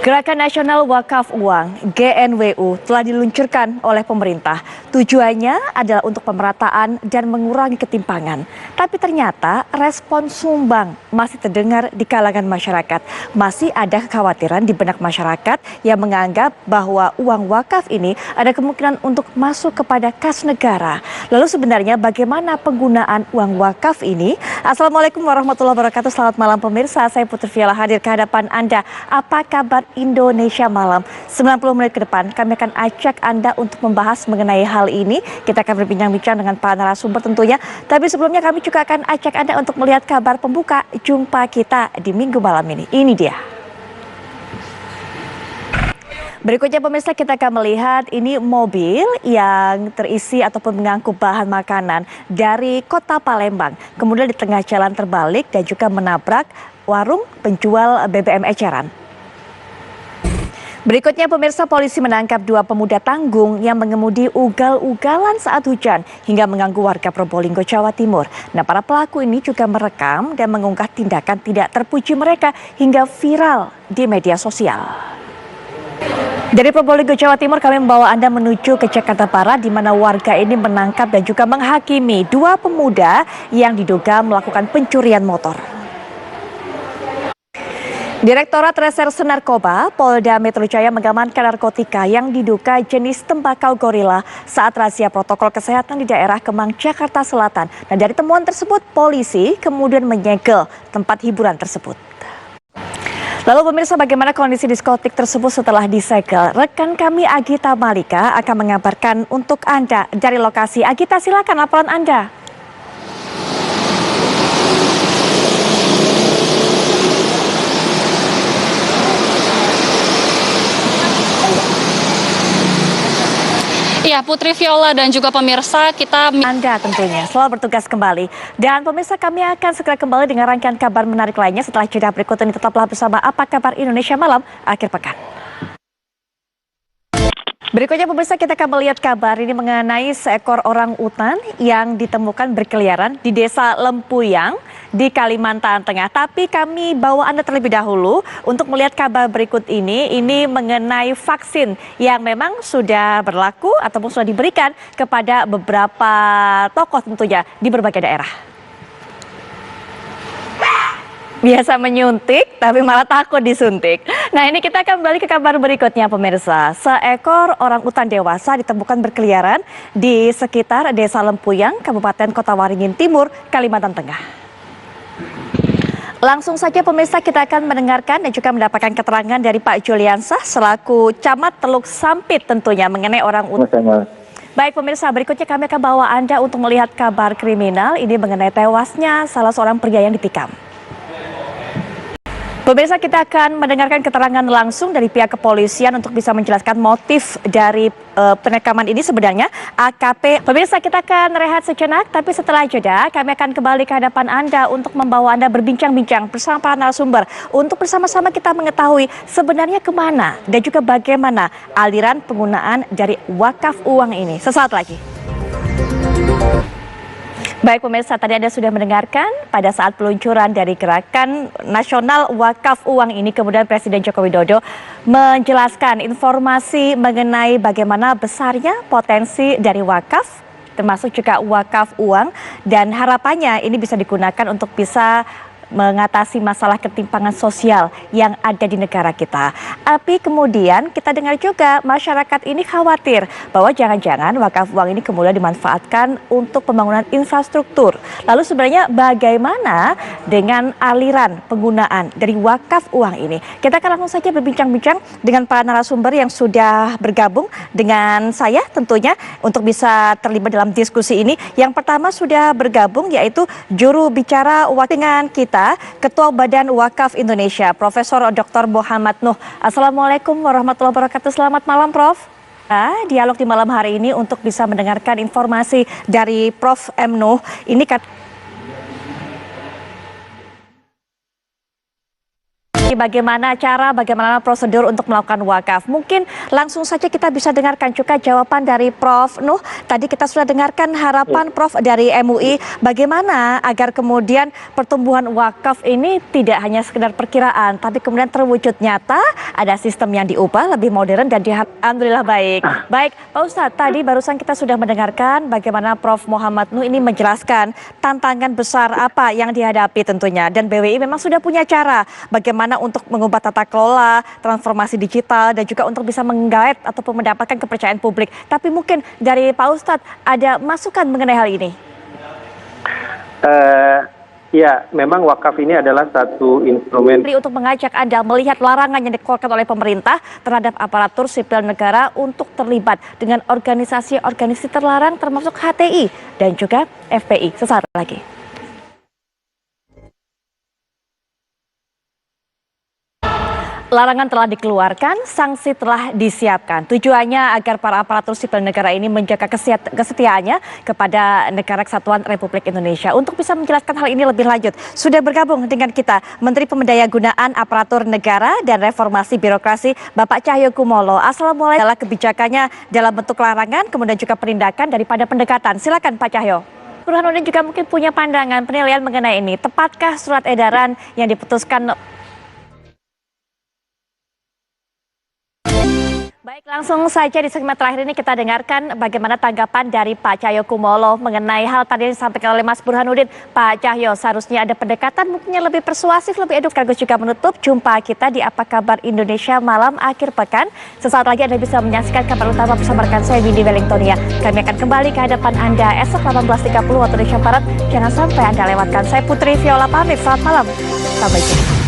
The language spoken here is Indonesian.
Gerakan Nasional Wakaf Uang (GNWU) telah diluncurkan oleh pemerintah. Tujuannya adalah untuk pemerataan dan mengurangi ketimpangan. Tapi ternyata respon sumbang masih terdengar di kalangan masyarakat. Masih ada kekhawatiran di benak masyarakat yang menganggap bahwa uang wakaf ini ada kemungkinan untuk masuk kepada kas negara. Lalu sebenarnya bagaimana penggunaan uang wakaf ini? Assalamualaikum warahmatullahi wabarakatuh. Selamat malam pemirsa, saya Putri Fiala hadir ke hadapan Anda. Apa kabar Indonesia Malam? 90 menit ke depan kami akan ajak Anda untuk membahas mengenai hal ini. Kita akan berbincang-bincang dengan para narasumber tentunya. Tapi sebelumnya kami juga akan ajak Anda untuk melihat kabar pembuka jumpa kita di Minggu malam ini. Ini dia. Berikutnya pemirsa, kita akan melihat ini mobil yang terisi ataupun mengangkut bahan makanan dari kota Palembang. Kemudian di tengah jalan terbalik dan juga menabrak warung penjual BBM eceran. Berikutnya pemirsa, polisi menangkap 2 pemuda tanggung yang mengemudi ugal-ugalan saat hujan hingga mengganggu warga Probolinggo, Jawa Timur. Nah, para pelaku ini juga merekam dan mengunggah tindakan tidak terpuji mereka hingga viral di media sosial. Dari Probolinggo, Jawa Timur, kami membawa Anda menuju ke Jakarta Barat, di mana warga ini menangkap dan juga menghakimi 2 pemuda yang diduga melakukan pencurian motor. Direktorat Reserse Narkoba Polda Metro Jaya mengamankan narkotika yang diduga jenis tembakau gorila saat razia protokol kesehatan di daerah Kemang, Jakarta Selatan. Dan dari temuan tersebut, polisi kemudian menyegel tempat hiburan tersebut. Lalu pemirsa, bagaimana kondisi diskotik tersebut setelah disegel? Rekan kami Agita Malika akan mengabarkan untuk Anda dari lokasi. Agita, silakan laporan Anda. Iya, Putri Viola dan juga pemirsa, kita Anda tentunya selalu bertugas kembali. Dan pemirsa, kami akan segera kembali dengan rangkaian kabar menarik lainnya setelah jeda berikut ini. Tetaplah bersama Apa Kabar Indonesia Malam akhir pekan. Berikutnya pemirsa, kita akan melihat kabar ini mengenai seekor orang utan yang ditemukan berkeliaran di Desa Lempuyang di Kalimantan Tengah. Tapi kami bawa Anda terlebih dahulu untuk melihat kabar berikut ini mengenai vaksin yang memang sudah berlaku ataupun sudah diberikan kepada beberapa tokoh tentunya di berbagai daerah. Biasa menyuntik tapi malah takut disuntik. Nah, ini kita akan kembali ke kabar berikutnya pemirsa. Seekor orang utan dewasa ditemukan berkeliaran di sekitar Desa Lempuyang, Kabupaten Kota Waringin Timur, Kalimantan Tengah. Langsung saja pemirsa, kita akan mendengarkan dan juga mendapatkan keterangan dari Pak Juliansah selaku Camat Teluk Sampit tentunya mengenai orang utan. Baik pemirsa, berikutnya kami akan bawa Anda untuk melihat kabar kriminal ini mengenai tewasnya salah seorang pria yang ditikam. Pemirsa, kita akan mendengarkan keterangan langsung dari pihak kepolisian untuk bisa menjelaskan motif dari penekaman ini sebenarnya AKP. Pemirsa, kita akan rehat sejenak, tapi setelah jeda kami akan kembali ke hadapan Anda untuk membawa Anda berbincang-bincang bersama para narasumber untuk bersama-sama kita mengetahui sebenarnya kemana dan juga bagaimana aliran penggunaan dari wakaf uang ini. Sesaat lagi. Baik pemirsa, tadi Anda sudah mendengarkan pada saat peluncuran dari Gerakan Nasional Wakaf Uang ini, kemudian Presiden Joko Widodo menjelaskan informasi mengenai bagaimana besarnya potensi dari wakaf, termasuk juga wakaf uang, dan harapannya ini bisa digunakan untuk bisa mengatasi masalah ketimpangan sosial yang ada di negara kita. Tapi kemudian kita dengar juga masyarakat ini khawatir bahwa jangan-jangan wakaf uang ini kemudian dimanfaatkan untuk pembangunan infrastruktur. Lalu sebenarnya bagaimana dengan aliran penggunaan dari wakaf uang ini? Kita akan langsung saja berbincang-bincang dengan para narasumber yang sudah bergabung dengan saya tentunya untuk bisa terlibat dalam diskusi ini. Yang pertama sudah bergabung yaitu juru bicara dengan kita, Ketua Badan Wakaf Indonesia, Profesor Dr. Muhammad Nuh. Assalamualaikum warahmatullahi wabarakatuh. Selamat malam, Prof. Dialog di malam hari ini untuk bisa mendengarkan informasi dari Prof. M. Nuh. Ini Bagaimana cara, bagaimana prosedur untuk melakukan wakaf? Mungkin langsung saja kita bisa dengarkan juga jawaban dari Prof. Nuh. Tadi kita sudah dengarkan harapan Prof. dari MUI. Bagaimana agar kemudian pertumbuhan wakaf ini tidak hanya sekedar perkiraan, tapi kemudian terwujud nyata, ada sistem yang diubah, lebih modern dan alhamdulillah baik. Baik, Pak Ustadz, tadi barusan kita sudah mendengarkan bagaimana Prof. Muhammad Nuh ini menjelaskan tantangan besar apa yang dihadapi tentunya. Dan BWI memang sudah punya cara bagaimana untuk mengubah tata kelola, transformasi digital, dan juga untuk bisa menggait ataupun mendapatkan kepercayaan publik. Tapi mungkin dari Pak Ustadz ada masukan mengenai hal ini? Ya, memang wakaf ini adalah satu instrumen Untuk mengajak Anda melihat larangan yang dikeluarkan oleh pemerintah terhadap aparatur sipil negara untuk terlibat dengan organisasi-organisasi terlarang termasuk HTI dan juga FPI. Sesaat lagi. Larangan telah dikeluarkan, sanksi telah disiapkan. Tujuannya agar para aparatur sipil negara ini menjaga kesetiaannya kepada Negara Kesatuan Republik Indonesia. Untuk bisa menjelaskan hal ini lebih lanjut, sudah bergabung dengan kita Menteri Pemberdayaan Aparatur Negara dan Reformasi Birokrasi, Bapak Cahyokumolo. Assalamualaikum. Adalah kebijakannya dalam bentuk larangan, kemudian juga penindakan daripada pendekatan. Silakan Pak Cahyo. Burhanuddin juga mungkin punya pandangan penilaian mengenai ini. Tepatkah surat edaran yang diputuskan? Baik, langsung saja di segmen terakhir ini kita dengarkan bagaimana tanggapan dari Pak Cahyokumolo mengenai hal tadi yang disampaikan oleh Mas Burhanuddin. Pak Cahyo, seharusnya ada pendekatan mungkin lebih persuasif, lebih edukatif, juga menutup jumpa kita di Apa Kabar Indonesia malam akhir pekan. Sesaat lagi Anda bisa menyaksikan kabar utama bersama rekan saya Windy Wellingtonia. Kami akan kembali ke hadapan Anda esok 18.30 waktu Indonesia Barat. Jangan sampai Anda lewatkan. Saya Putri Viola pamit. Selamat malam. Sampai jumpa.